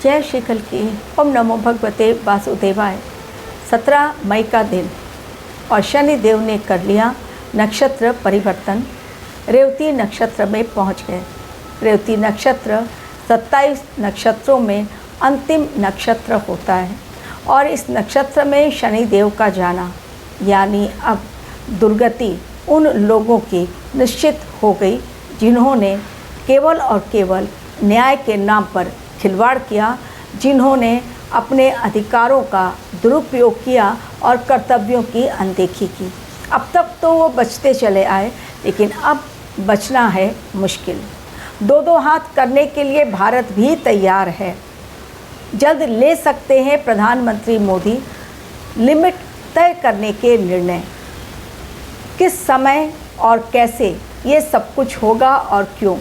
जय श्री कल की। ओम नमो भगवते वासुदेवाय। 17 मई का दिन और शनि देव ने कर लिया नक्षत्र परिवर्तन। रेवती नक्षत्र में पहुंच गए। रेवती नक्षत्र 27 नक्षत्रों में अंतिम नक्षत्र होता है और इस नक्षत्र में शनि देव का जाना यानी अब दुर्गति उन लोगों की निश्चित हो गई जिन्होंने केवल और केवल न्याय के नाम पर खिलवाड़ किया, जिन्होंने अपने अधिकारों का दुरुपयोग किया और कर्तव्यों की अनदेखी की। अब तक तो वो बचते चले आए, लेकिन अब बचना है मुश्किल। दो हाथ करने के लिए भारत भी तैयार है। जल्द ले सकते हैं प्रधानमंत्री मोदी लिमिट तय करने के निर्णय। किस समय और कैसे ये सब कुछ होगा और क्यों?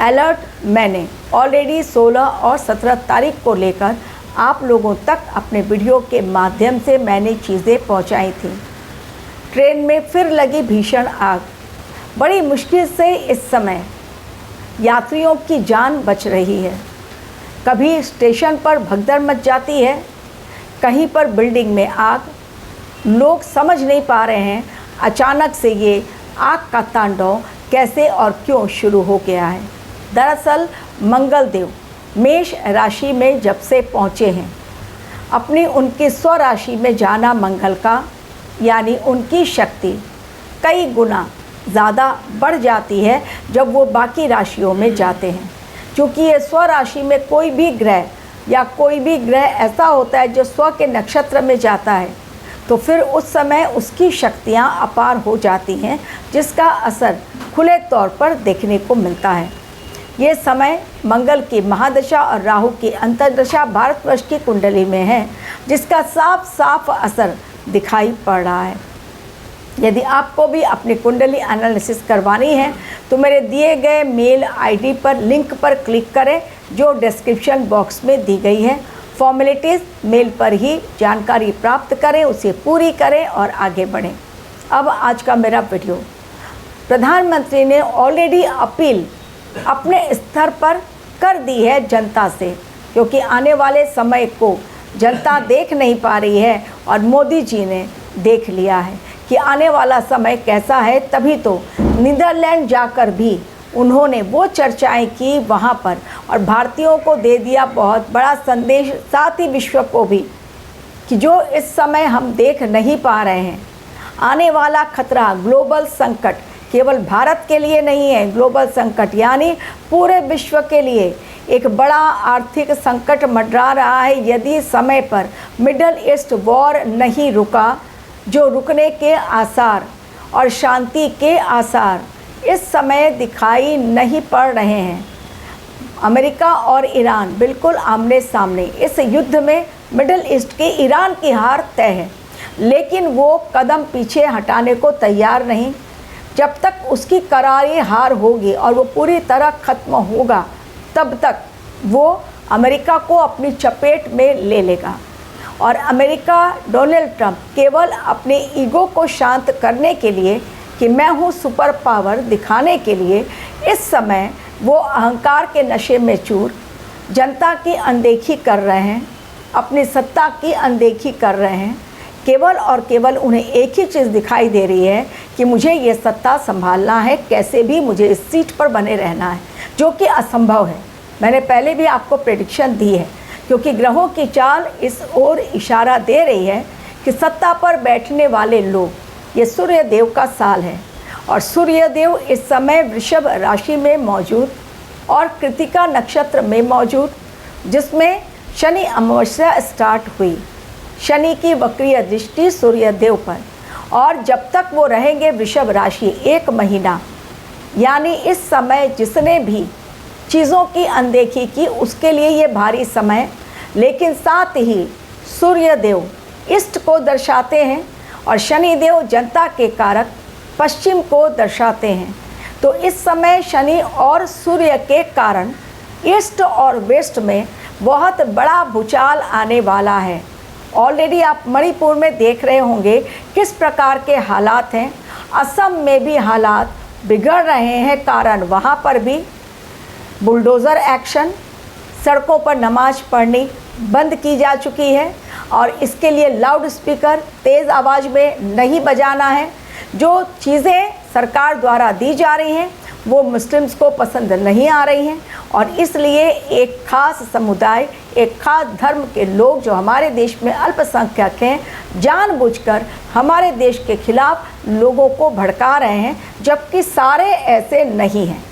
अलर्ट मैंने ऑलरेडी 16 और 17 तारीख को लेकर आप लोगों तक अपने वीडियो के माध्यम से मैंने चीज़ें पहुंचाई थी। ट्रेन में फिर लगी भीषण आग। बड़ी मुश्किल से इस समय यात्रियों की जान बच रही है। कभी स्टेशन पर भगदड़ मच जाती है, कहीं पर बिल्डिंग में आग। लोग समझ नहीं पा रहे हैं अचानक से ये आग का तांडव कैसे और क्यों शुरू हो गया है। दरअसल मंगल देव मेष राशि में जब से पहुँचे हैं, अपनी उनकी स्व राशि में जाना मंगल का यानी उनकी शक्ति कई गुना ज़्यादा बढ़ जाती है जब वो बाकी राशियों में जाते हैं। क्योंकि ये स्व राशि में कोई भी ग्रह ऐसा होता है जो स्व के नक्षत्र में जाता है, तो फिर उस समय उसकी शक्तियाँ अपार हो जाती हैं, जिसका असर खुले तौर पर देखने को मिलता है। ये समय मंगल की महादशा और राहु की अंतर्दशा भारतवर्ष की कुंडली में है, जिसका साफ साफ असर दिखाई पड़ रहा है। यदि आपको भी अपनी कुंडली एनालिसिस करवानी है तो मेरे दिए गए मेल आईडी पर लिंक पर क्लिक करें जो डिस्क्रिप्शन बॉक्स में दी गई है। फॉर्मेलिटीज़ मेल पर ही जानकारी प्राप्त करें, उसे पूरी करें और आगे बढ़ें। अब आज का मेरा वीडियो, प्रधानमंत्री ने ऑलरेडी अपील अपने स्तर पर कर दी है जनता से, क्योंकि आने वाले समय को जनता देख नहीं पा रही है और मोदी जी ने देख लिया है कि आने वाला समय कैसा है। तभी तो नीदरलैंड जाकर भी उन्होंने वो चर्चाएं की वहाँ पर और भारतीयों को दे दिया बहुत बड़ा संदेश, साथ ही विश्व को भी, कि जो इस समय हम देख नहीं पा रहे हैं। आने वाला खतरा, ग्लोबल संकट केवल भारत के लिए नहीं है। ग्लोबल संकट यानी पूरे विश्व के लिए एक बड़ा आर्थिक संकट मंडरा रहा है। यदि समय पर मिडल ईस्ट वॉर नहीं रुका, जो रुकने के आसार और शांति के आसार इस समय दिखाई नहीं पड़ रहे हैं। अमेरिका और ईरान बिल्कुल आमने सामने। इस युद्ध में मिडल ईस्ट के ईरान की हार तय है, लेकिन वो कदम पीछे हटाने को तैयार नहीं। जब तक उसकी करारी हार होगी और वो पूरी तरह ख़त्म होगा, तब तक वो अमेरिका को अपनी चपेट में ले लेगा। और अमेरिका, डोनाल्ड ट्रंप केवल अपने ईगो को शांत करने के लिए कि मैं हूँ सुपर पावर दिखाने के लिए इस समय वो अहंकार के नशे में चूर जनता की अनदेखी कर रहे हैं, अपनी सत्ता की अनदेखी कर रहे हैं। केवल और केवल उन्हें एक ही चीज़ दिखाई दे रही है कि मुझे ये सत्ता संभालना है, कैसे भी मुझे इस सीट पर बने रहना है, जो कि असंभव है। मैंने पहले भी आपको प्रेडिक्शन दी है, क्योंकि ग्रहों की चाल इस ओर इशारा दे रही है कि सत्ता पर बैठने वाले लोग, ये सूर्य देव का साल है और सूर्य देव इस समय वृषभ राशि में मौजूद और कृतिका नक्षत्र में मौजूद, जिसमें शनि अमावस्या स्टार्ट हुई। शनि की वक्रीय दृष्टि सूर्य देव पर, और जब तक वो रहेंगे वृषभ राशि 1 महीना, यानी इस समय जिसने भी चीज़ों की अनदेखी की उसके लिए ये भारी समय। लेकिन साथ ही सूर्य देव ईस्ट को दर्शाते हैं और शनि देव जनता के कारक पश्चिम को दर्शाते हैं। तो इस समय शनि और सूर्य के कारण ईस्ट और वेस्ट में बहुत बड़ा भूचाल आने वाला है। ऑलरेडी आप मणिपुर में देख रहे होंगे किस प्रकार के हालात हैं। असम में भी हालात बिगड़ रहे हैं, कारण वहाँ पर भी बुलडोज़र एक्शन, सड़कों पर नमाज पढ़नी बंद की जा चुकी है और इसके लिए लाउड स्पीकर तेज़ आवाज़ में नहीं बजाना है। जो चीज़ें सरकार द्वारा दी जा रही हैं वो मुस्लिम्स को पसंद नहीं आ रही हैं और इसलिए एक ख़ास समुदाय, एक ख़ास धर्म के लोग जो हमारे देश में अल्पसंख्यक हैं, जानबूझकर हमारे देश के खिलाफ लोगों को भड़का रहे हैं, जबकि सारे ऐसे नहीं हैं।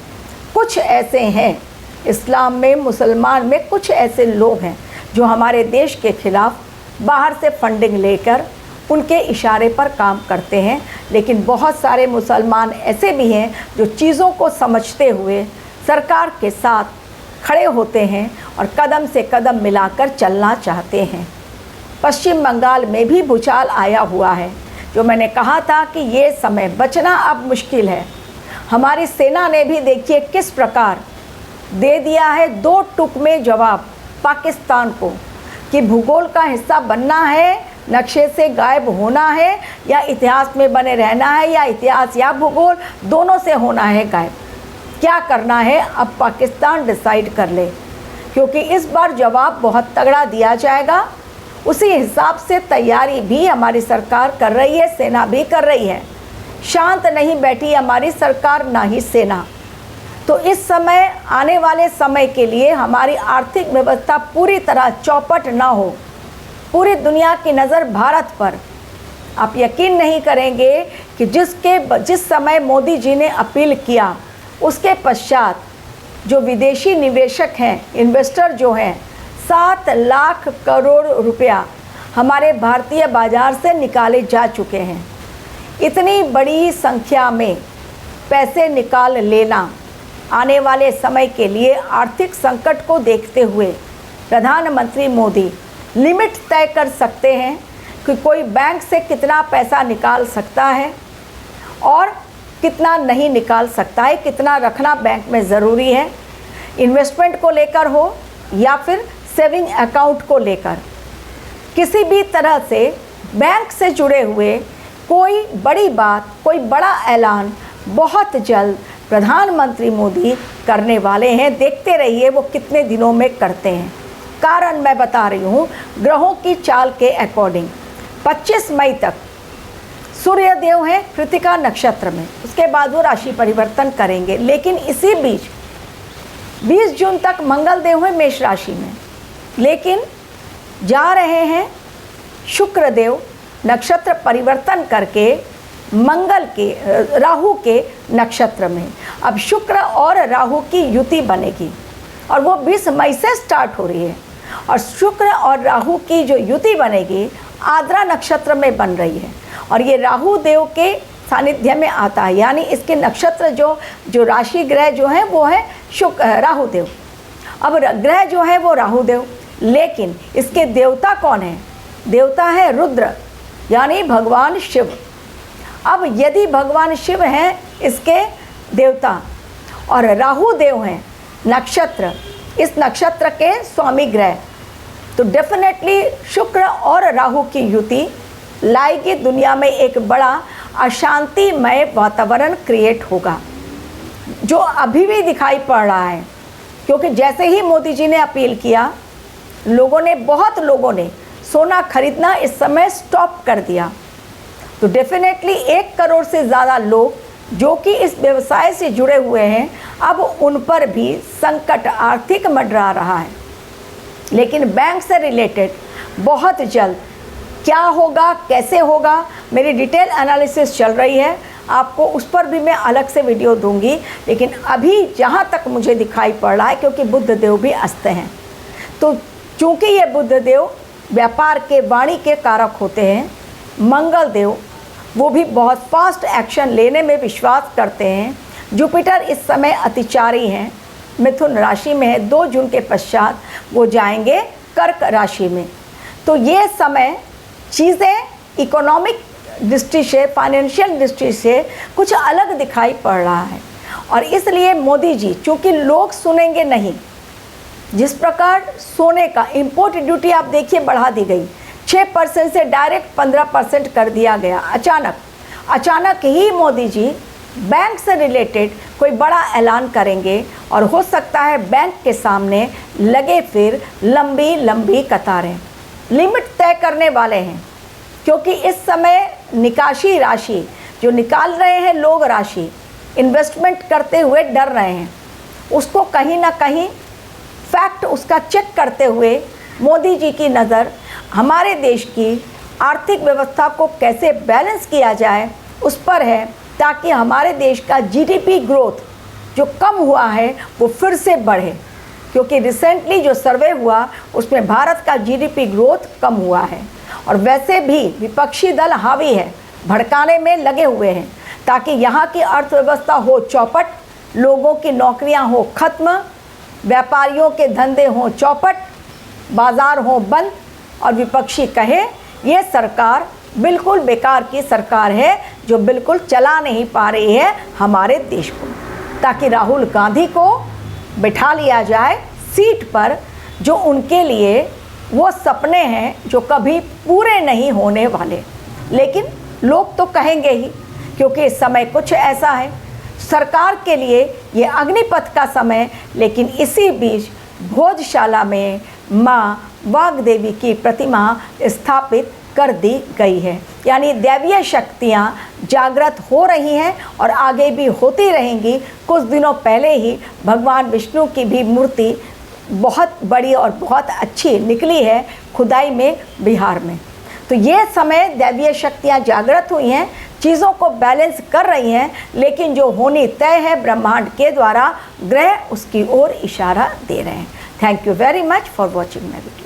कुछ ऐसे हैं, इस्लाम में, मुसलमान में कुछ ऐसे लोग हैं जो हमारे देश के खिलाफ बाहर से फंडिंग लेकर उनके इशारे पर काम करते हैं। लेकिन बहुत सारे मुसलमान ऐसे भी हैं जो चीज़ों को समझते हुए सरकार के साथ खड़े होते हैं और कदम से कदम मिलाकर चलना चाहते हैं। पश्चिम बंगाल में भी भूचाल आया हुआ है। जो मैंने कहा था कि ये समय बचना अब मुश्किल है, हमारी सेना ने भी देखिए किस प्रकार दे दिया है 2 टूक में जवाब पाकिस्तान को कि भूगोल का हिस्सा बनना है, नक्शे से गायब होना है, या इतिहास में बने रहना है, या इतिहास या भूगोल दोनों से होना है गायब। क्या करना है अब पाकिस्तान डिसाइड कर ले, क्योंकि इस बार जवाब बहुत तगड़ा दिया जाएगा। उसी हिसाब से तैयारी भी हमारी सरकार कर रही है, सेना भी कर रही है। शांत नहीं बैठी हमारी सरकार, ना ही सेना। तो इस समय, आने वाले समय के लिए हमारी आर्थिक व्यवस्था पूरी तरह चौपट ना हो, पूरी दुनिया की नज़र भारत पर। आप यकीन नहीं करेंगे कि जिस समय मोदी जी ने अपील किया उसके पश्चात जो विदेशी निवेशक हैं, इन्वेस्टर जो हैं, 7 लाख करोड़ रुपया हमारे भारतीय बाज़ार से निकाले जा चुके हैं। इतनी बड़ी संख्या में पैसे निकाल लेना आने वाले समय के लिए आर्थिक संकट को देखते हुए प्रधानमंत्री मोदी लिमिट तय कर सकते हैं कि कोई बैंक से कितना पैसा निकाल सकता है और कितना नहीं निकाल सकता है, कितना रखना बैंक में ज़रूरी है, इन्वेस्टमेंट को लेकर हो या फिर सेविंग अकाउंट को लेकर। किसी भी तरह से बैंक से जुड़े हुए कोई बड़ी बात, कोई बड़ा ऐलान बहुत जल्द प्रधानमंत्री मोदी करने वाले हैं। देखते रहिए वो कितने दिनों में करते हैं। कारण मैं बता रही हूँ, ग्रहों की चाल के अकॉर्डिंग 25 मई तक सूर्यदेव हैं कृतिका नक्षत्र में, उसके बाद वो राशि परिवर्तन करेंगे। लेकिन इसी बीच 20 जून तक मंगल देव हैं मेष राशि में, लेकिन जा रहे हैं शुक्रदेव नक्षत्र परिवर्तन करके मंगल के, राहु के नक्षत्र में। अब शुक्र और राहु की युति बनेगी और वो 20 मई से स्टार्ट हो रही है। और शुक्र और राहु की जो युति बनेगी आद्रा नक्षत्र में बन रही है और ये राहु देव के सानिध्य में आता है, यानी इसके नक्षत्र जो राशि ग्रह जो है वो है राहु देव। अब ग्रह जो है वो राहु देव, लेकिन इसके देवता कौन है? देवता है रुद्र, यानी भगवान शिव। अब यदि भगवान शिव हैं इसके देवता और राहु देव हैं नक्षत्र, इस नक्षत्र के स्वामी ग्रह, तो डेफिनेटली शुक्र और राहु की युति लाएगी दुनिया में एक बड़ा अशांतिमय वातावरण क्रिएट होगा, जो अभी भी दिखाई पड़ रहा है। क्योंकि जैसे ही मोदी जी ने अपील किया, बहुत लोगों ने सोना खरीदना इस समय स्टॉप कर दिया। तो डेफिनेटली 1 करोड़ से ज़्यादा लोग जो कि इस व्यवसाय से जुड़े हुए हैं, अब उन पर भी संकट आर्थिक मंडरा रहा है। लेकिन बैंक से रिलेटेड बहुत जल्द क्या होगा, कैसे होगा, मेरी डिटेल एनालिसिस चल रही है, आपको उस पर भी मैं अलग से वीडियो दूंगी। लेकिन अभी जहाँ तक मुझे दिखाई पड़ रहा है, क्योंकि बुध देव भी अस्त हैं, तो चूँकि ये बुध देव व्यापार के, वाणी के कारक होते हैं, मंगल देव वो भी बहुत फास्ट एक्शन लेने में विश्वास करते हैं। जुपिटर इस समय अतिचारी हैं, मिथुन राशि में है, 2 जून के पश्चात वो जाएंगे कर्क राशि में। तो ये समय चीज़ें इकोनॉमिक दृष्टि से, फाइनेंशियल दृष्टि से कुछ अलग दिखाई पड़ रहा है। और इसलिए मोदी जी, चूँकि लोग सुनेंगे नहीं, जिस प्रकार सोने का इंपोर्ट ड्यूटी आप देखिए बढ़ा दी गई, 6% से डायरेक्ट 15% कर दिया गया। अचानक ही मोदी जी बैंक से रिलेटेड कोई बड़ा ऐलान करेंगे और हो सकता है बैंक के सामने लगे फिर लंबी लंबी कतारें। लिमिट तय करने वाले हैं, क्योंकि इस समय निकासी राशि जो निकाल रहे हैं लोग, राशि इन्वेस्टमेंट करते हुए डर रहे हैं, उसको कहीं ना कहीं फैक्ट उसका चेक करते हुए मोदी जी की नज़र हमारे देश की आर्थिक व्यवस्था को कैसे बैलेंस किया जाए उस पर है, ताकि हमारे देश का जीडीपी ग्रोथ जो कम हुआ है वो फिर से बढ़े। क्योंकि रिसेंटली जो सर्वे हुआ उसमें भारत का जीडीपी ग्रोथ कम हुआ है, और वैसे भी विपक्षी दल हावी है, भड़काने में लगे हुए हैं ताकि यहाँ की अर्थव्यवस्था हो चौपट, लोगों की नौकरियाँ हो खत्म, व्यापारियों के धंधे हों चौपट, बाज़ार हों बंद, और विपक्षी कहे ये सरकार बिल्कुल बेकार की सरकार है जो बिल्कुल चला नहीं पा रही है हमारे देश को, ताकि राहुल गांधी को बिठा लिया जाए सीट पर, जो उनके लिए वो सपने हैं जो कभी पूरे नहीं होने वाले। लेकिन लोग तो कहेंगे ही, क्योंकि इस समय कुछ ऐसा है सरकार के लिए ये अग्निपथ का समय। लेकिन इसी बीच भोजशाला में माँ वाग्देवी की प्रतिमा स्थापित कर दी गई है, यानी दैवीय शक्तियाँ जागृत हो रही हैं और आगे भी होती रहेंगी। कुछ दिनों पहले ही भगवान विष्णु की भी मूर्ति बहुत बड़ी और बहुत अच्छी निकली है खुदाई में बिहार में। तो ये समय दैवीय शक्तियाँ जागृत हुई हैं, चीज़ों को बैलेंस कर रही हैं, लेकिन जो होनी तय है ब्रह्मांड के द्वारा, ग्रह उसकी ओर इशारा दे रहे हैं। Thank you very much for watching my video.